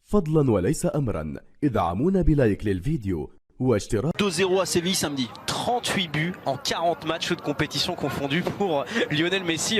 فضلا وليس أمرا ادعمونا بلايك للفيديو واشتراك. 2-0 à Séville samedi. 38 buts en 40 matchs de compétition confondus pour Lionel Messi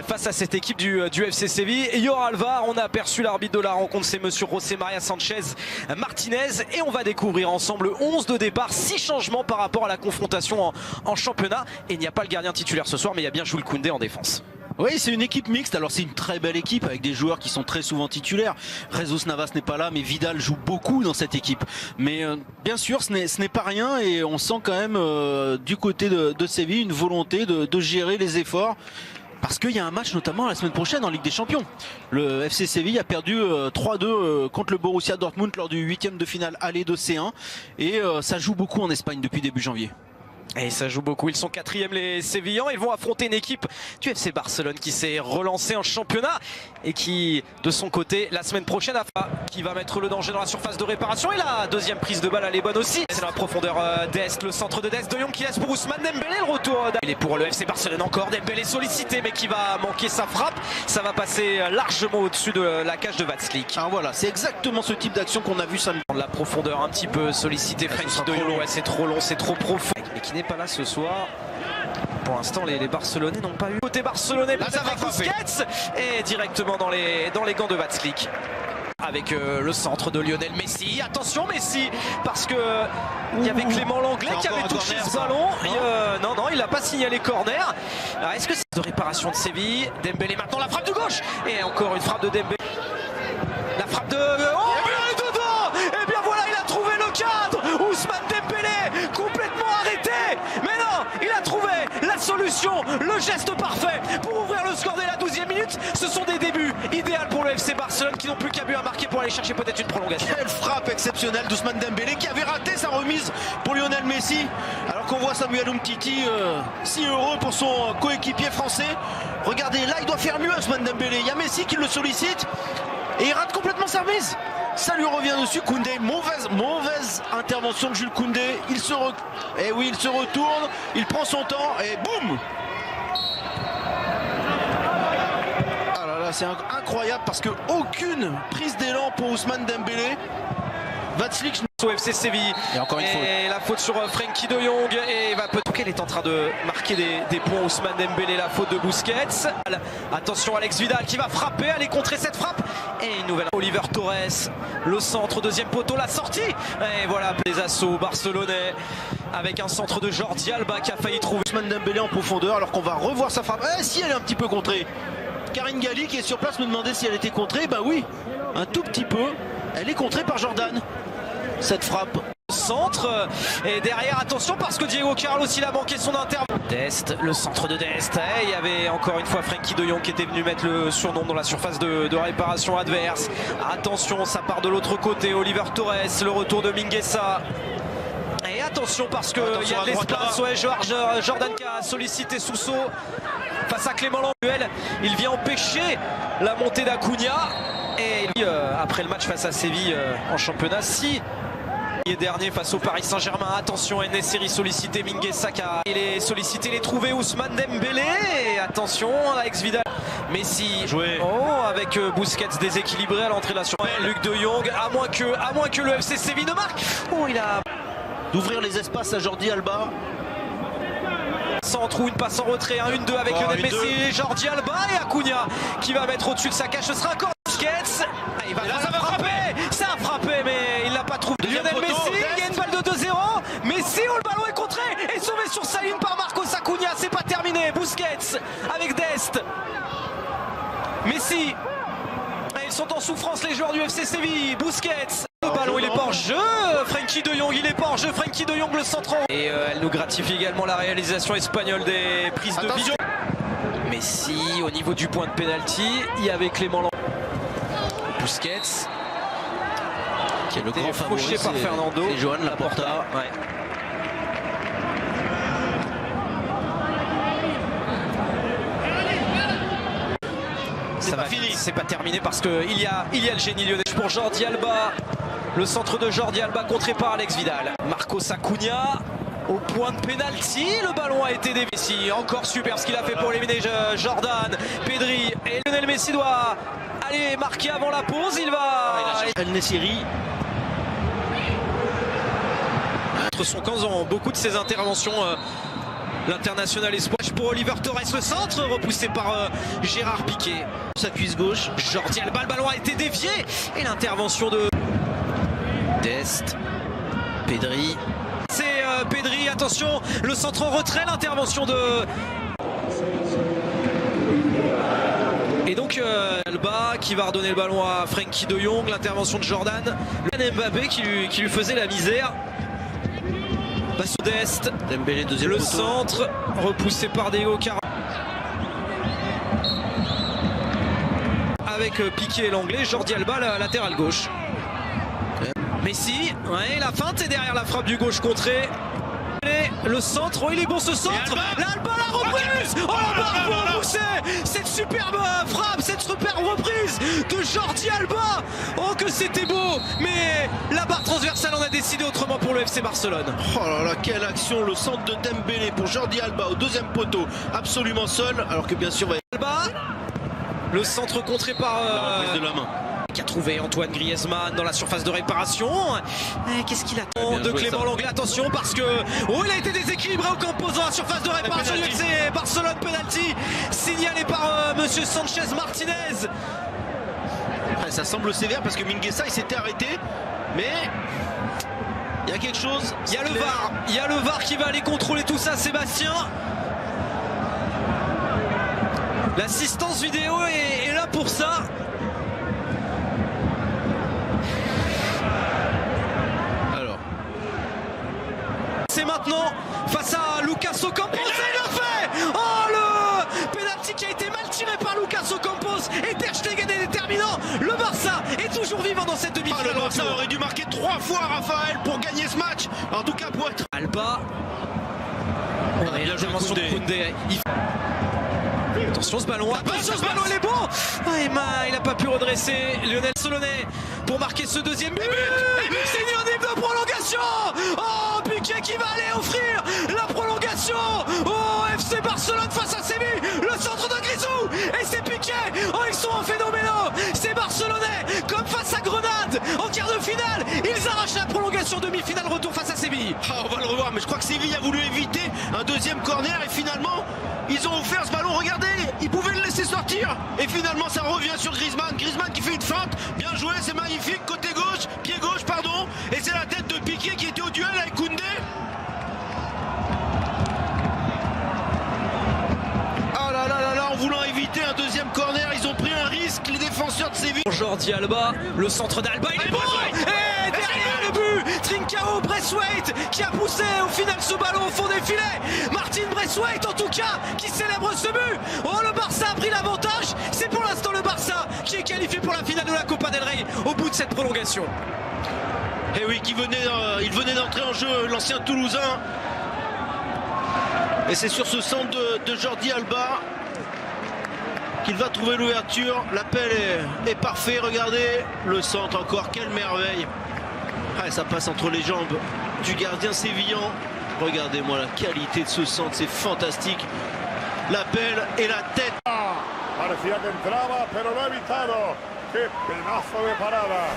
face à cette équipe du FC Séville. Et il y aura le VAR, on a aperçu l'arbitre de la rencontre, c'est monsieur José María Sánchez Martínez. Et on va découvrir ensemble le 11 de départ, 6 changements par rapport à la confrontation en championnat. Et il n'y a pas le gardien titulaire ce soir, mais il y a bien Jules Koundé en défense. Oui, c'est une équipe mixte. Alors c'est une très belle équipe avec des joueurs qui sont très souvent titulaires. Jesus Navas n'est pas là, mais Vidal joue beaucoup dans cette équipe. Mais bien sûr, ce n'est pas rien et on sent quand même du côté de Séville une volonté de gérer les efforts. Parce qu'il y a un match notamment la semaine prochaine en Ligue des Champions. Le FC Séville a perdu 3-2 contre le Borussia Dortmund lors du 8e de finale aller de C1. Et ça joue beaucoup en Espagne depuis début janvier. Et ça joue beaucoup, ils sont 4e les Sévillans, ils vont affronter une équipe du FC Barcelone qui s'est relancée en championnat et qui, de son côté, la semaine prochaine, qui va mettre le danger dans la surface de réparation. Et la deuxième prise de balle, elle est bonne aussi. C'est dans la profondeur d'Est, le centre de Dest, De Jong qui laisse pour Ousmane Dembélé, le retour. Il est pour le FC Barcelone encore, Dembélé sollicité mais qui va manquer sa frappe. Ça va passer largement au-dessus de la cage de Vatslik. Ah voilà, c'est exactement ce type d'action qu'on a vu samedi. La profondeur un petit peu sollicité, Frenkie de Jong, c'est trop long, c'est trop profond. Mais qui n'est pas là ce soir. Pour l'instant, les Barcelonais n'ont pas eu. Côté barcelonais, peut-être avec Busquets et directement dans les gants de Vatslik. Avec le centre de Lionel Messi. Attention Messi, parce que il y avait Clément Langlais qui avait touché ce ballon. Non, il n'a pas signalé corner. Est-ce que c'est de réparation de Séville? Dembélé maintenant, la frappe de gauche. Et encore une frappe de Dembélé. La frappe de... Oh, il est dedans. Et bien voilà, il a trouvé le cadre. Ousmane Dembélé, complètement arrêté. Mais non, il a trouvé la solution, le geste parfait pour ouvrir le score dès la 12e minute. Ce sont des débuts idéaux pour le FC Barcelone qui n'ont plus qu'un but à marquer pour aller chercher peut-être une prolongation. Quelle frappe exceptionnelle d'Ousmane Dembélé qui avait raté sa remise pour Lionel Messi. Alors qu'on voit Samuel Umtiti si heureux pour son coéquipier français. Regardez, là il doit faire mieux Ousmane Dembélé. Il y a Messi qui le sollicite et il rate complètement sa remise. Ça lui revient dessus. Koundé, mauvaise intervention de Jules Koundé. Il se retourne, il prend son temps et boum. Ah là là, c'est incroyable parce que aucune prise d'élan pour Ousmane Dembélé. Vatslik au FC Séville. Et encore une faute. Et la faute sur Frenkie de Jong. Et va peut-être qu'elle est en train de marquer des points. Ousmane Dembélé, la faute de Busquets. Attention Alex Vidal qui va frapper, aller contrer cette frappe. Et une nouvelle. Oliver Torres, le centre, deuxième poteau, la sortie. Et voilà les assauts barcelonais avec un centre de Jordi Alba qui a failli trouver Ousmane Dembélé en profondeur alors qu'on va revoir sa frappe. Si elle est un petit peu contrée. Karine Galli qui est sur place me demandait si elle était contrée. Bah oui, un tout petit peu. Elle est contrée par Jordan. Cette frappe. Centre et derrière attention parce que Diego Carlos il a manqué son intervention. Dest, le centre de Dest. Et il y avait encore une fois Frenkie de Jong qui était venu mettre le surnom dans la surface de réparation adverse. Attention, ça part de l'autre côté. Oliver Torres, le retour de Mingueza. Et attention parce qu'il y a de l'espace. Ouais, Jordan qui a sollicité Sousso face à Clément Langlais. Il vient empêcher la montée d'Acuna. Et après le match face à Séville en championnat, si il est dernier face au Paris Saint-Germain, attention, En-Nesyri sollicité, Mingueza il est sollicité, il est trouvé, Ousmane Dembélé, et attention, Alex Vidal, Messi, avec Busquets déséquilibré à l'entrée de la surface, Luc de Jong, à moins que le FC Séville ne marque, il a d'ouvrir les espaces à Jordi Alba. Centre ou une passe en retrait, 1-1-2 avec Lionel Messi, Jordi Alba et Acuna qui va mettre au-dessus de sa cage, ce sera encore Busquets. Il va ça a frappé mais il l'a pas trouvé. Lionel Messi, il y a une balle de 2-0, Messi où le ballon est contré et sauvé sur sa ligne par Marcos Acuna, c'est pas terminé. Busquets avec Dest, Messi, et ils sont en souffrance les joueurs du FC Séville. Busquets, le ballon il est pas en jeu, Frenkie de Jong il est pas en jeu, Frenkie de Jong le centre. Et elle nous gratifie également la réalisation espagnole des prises de vidéo. Messi au niveau du point de pénalty, il y avait Clément Langlais. Busquets qui est le grand favori par Fernando et Joan Laporta. Ouais. C'est pas terminé parce qu'il y a le génie lyonnais pour Jordi Alba. Le centre de Jordi Alba contré par Alex Vidal. Marcos Acuna au point de pénalty. Le ballon a été dévié. Encore super ce qu'il a fait pour éliminer Jordan, Pedri. Et Lionel Messi doit aller marquer avant la pause. Il va... El Nessiri. Entre son camp dans beaucoup de ses interventions. L'international espoir pour Oliver Torres, le centre repoussé par Gérard Piqué. Sa cuisse gauche. Jordi Alba, le ballon a été dévié. Et l'intervention de Dest. Pedri. C'est Pedri, attention, le centre en retrait, l'intervention de... Et donc Alba qui va redonner le ballon à Frenkie de Jong, l'intervention de Jordan. Le Mbappé qui lui faisait la misère. Passe au Dest. Dembélé, deuxième le poteau. centre, repoussé par Diego Carvalho. Avec Piqué et l'anglais, Jordi Alba, la latéral gauche. Messi, ouais, la feinte et derrière la frappe du gauche contré. Le centre, oh il est bon ce centre. L'Alba la reprise. Oh la barre pour repousser. Cette superbe frappe, cette superbe reprise de Jordi Alba. Oh que c'était beau. Mais la barre transversale en a décidé autrement pour le FC Barcelone. Oh là là, quelle action, le centre de Dembélé pour Jordi Alba au deuxième poteau, absolument seul, alors que bien sûr Alba, le centre contré par la reprise de la main. Qui a trouvé Antoine Griezmann dans la surface de réparation. Qu'est-ce qu'il attend de Clément ça. Lenglet? Attention parce que il a été déséquilibré au Campos dans la surface de réparation du FC Barcelone. Penalty signalé par Monsieur Sanchez Martinez. Ça semble sévère parce que Mingueza il s'était arrêté, mais il y a quelque chose. Il y a le VAR, il y a le VAR qui va aller contrôler tout ça, Sébastien. L'assistance vidéo est là pour ça. C'est maintenant face à Lucas Ocampos et il l'a fait. Oh le penalty qui a été mal tiré par Lucas Ocampos et Ter Stegen est déterminant. Le Barça est toujours vivant dans cette demi-finale. Le Barça aurait dû marquer 3 fois Raphaël pour gagner ce match. En tout cas pour être... Alba. On a bien joué de Koundé. Attention ce ballon, attention ce ballon il est bon. Il n'a pas pu redresser Lionel Solonnet pour marquer ce deuxième but. C'est une de prolongation. Oh Piqué qui va aller offrir la prolongation au FC Barcelone face à Séville. Le centre de Grisou et c'est Piqué. Oh ils sont en phénoménal. C'est Barcelonais comme face à Grenade en quart de finale. Ils arrachent la prolongation, demi-finale, retour face à Séville. On va le revoir, mais je crois que Séville a voulu éviter un deuxième corner et finalement ils ont offert ce ballon. Regardez, ils pouvaient le laisser sortir et finalement ça revient sur Griezmann. Griezmann qui fait une feinte, bien joué, c'est magnifique, côté gauche, pied gauche pardon, et c'est la tête de Piqué qui était au duel avec Koundé. Oh là là là là, en voulant éviter un deuxième corner, ils ont pris un risque, les défenseurs de Séville. Jordi Alba, le centre d'Alba, il est bon. Et derrière le but, Trincao Braithwaite qui a poussé au final ce ballon au fond des filets. Martin Braithwaite en tout cas qui célèbre ce but. Oh le Barça a pris l'avantage. C'est pour l'instant le Barça qui est qualifié pour la finale de la Copa del Rey au bout de cette prolongation. Et oui, il venait d'entrer en jeu, l'ancien Toulousain. Et c'est sur ce centre de Jordi Alba qu'il va trouver l'ouverture. L'appel est parfait, regardez le centre encore, quelle merveille. Ça passe entre les jambes du gardien sévillan. Regardez-moi la qualité de ce centre, c'est fantastique. L'appel et la tête. Parecía que entraba, pero lo ha evitado. ¡Qué pedazo de parada!